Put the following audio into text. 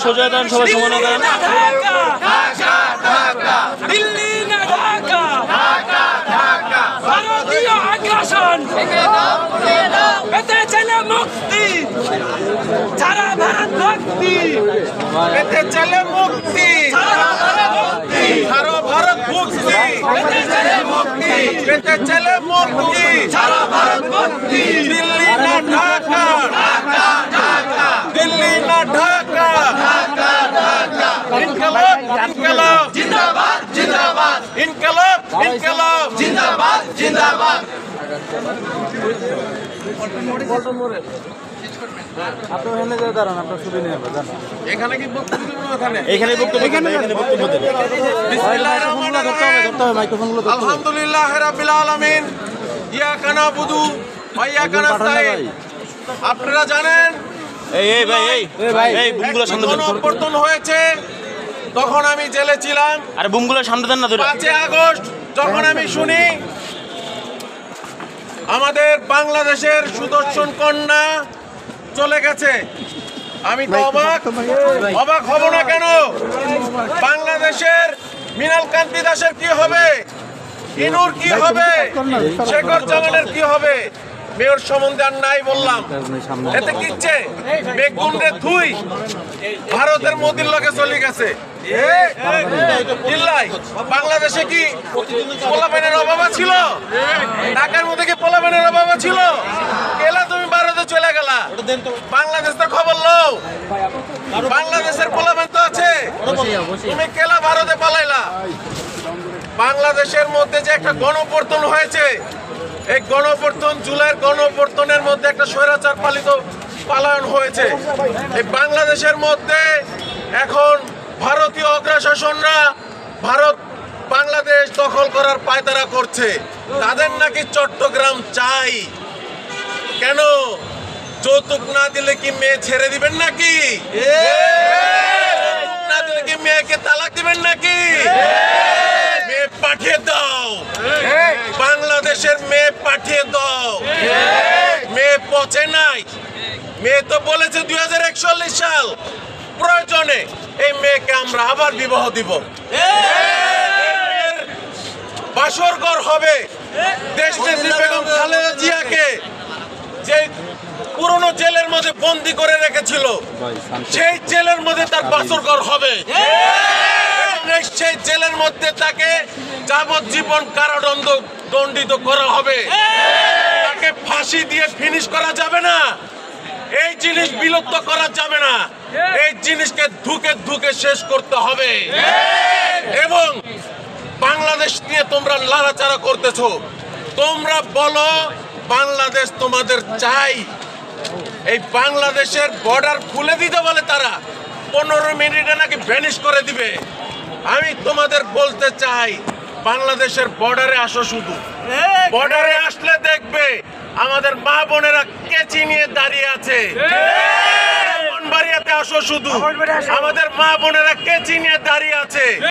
সোজা দেন, সবাই সমানে দেন। দিল্লি না ঢাকা, ভারতীয় আগ্রাসন পেতে চলে মুক্তি, সারা ভারত মুক্তি পেতে চলে মুক্তি, সারা ভারত মুক্তি পেতে চলে মুক্তি, পেতে চলে মুক্তি, সারা ভারত মুক্তি। দিল্লি না ঢাকা, দিল্লি না ঢাকা, ইনকলাব ইনকলাব জিন্দাবাদ জিন্দাবাদ, ইনকলাব ইনকলাব জিন্দাবাদ জিন্দাবাদ। এখানে কি বক্তব্য দেবেন? এখানে বক্তব্য দেবেন। আলহামদুলিল্লাহ রাব্বিল আলামিন, ইয়াকা নাবুদু ওয়া ইয়াকা নাস্তাইন। আপনারা জানেন এই বুমগুলো সামনে দেন। পরিবর্তন হয়েছে, তখন আমি জেলে ছিলাম। আরে বুমগুলো সামনে দেন না। 5 আগস্ট যখন আমি শুনি আমাদের বাংলাদেশের সুদর্শন কন্যা চলে গেছে, আমি তো অবাক হব না কেন? বাংলাদেশের মৃণাল কান্তি দাসের কি হবে, ইনুর কি হবে, শেখর জামানের কি হবে? মেয়র সম্বন্ধে আর নাই বললাম। এতে কিচ্ছে বেগুনরে থুই ভারতের মোদির লগে চলে গেছে। বাংলাদেশে কি পোলাপানের অভাব ছিল? ঢাকার মধ্যে কি পোলাপানের অভাব ছিল? গেলা তুমি ভারতে চলে গেলা, বাংলাদেশ তো খবর লও। বাংলাদেশের পোলাপান তো আছে, তুমি কেলা ভারতে পালাইলা। বাংলাদেশের মধ্যে যে একটা গণপর্তন হয়েছে, এই গণপর্তন, জুলাইয়ের গণপর্তনের মধ্যে একটা স্বৈরাচার পালায়ন হয়েছে। এই বাংলাদেশের মধ্যে এখন ভারতীয় অগ্রশাসনরা বাংলাদেশ দখল করার পায়তারা করছে। তাদের নাকি চট্টগ্রাম চাই। কেন? যৌতুক না দিলে কি মেয়ে ছেড়ে দিবেন নাকি? না দিলে কি মেয়েকে তালাক দিবেন নাকি? মেয়ে পাঠিয়ে দাও, বাংলাদেশের মেয়ে পাঠিয়ে দাও। মেয়ে পচে নাই, মেয়ে তো বলেছে 2041 সাল প্রয়োজনে এই মেয়েকে আমরা আবার বিবাহ দিব। বাসর ঘর হবে দেশনেত্রী বেগম খালেদা জিয়াকে যে পুরনো জেলের মধ্যে বন্দী করে রেখেছিল, সেই জেলের মধ্যে তার বাসর ঘর হবে। সেই জেলের মধ্যে তাকে যাবজ্জীবন কারাদণ্ডিত করা হবে। তাকে ফাঁসি দিয়ে ফিনিশ করা যাবে না। এই জিনিস বিলুপ্ত করা যাবে না। এই জিনিসকে ধুকে ধুকে শেষ করতে হবে। এবং বাংলাদেশ নিয়ে তোমরা লাড়াচাড়া করতেছো, তোমরা বলো বাংলাদেশ তোমাদের চাই। এই বাংলাদেশের বর্ডার খুলে দিতে বলে তারা 15 মিনিটে নাকি ভ্যানিশ করে দিবে। আমি তোমাদের বলতে চাই, বাংলাদেশের বর্ডারে আসো। শুধু বর্ডারে আসলে দেখবে আমাদের মা বোনেরা কেচি নিয়ে দাঁড়িয়ে আছে। আসো, শুধু আমাদের মা বোনেরা কেচি নিয়ে দাঁড়িয়ে আছে।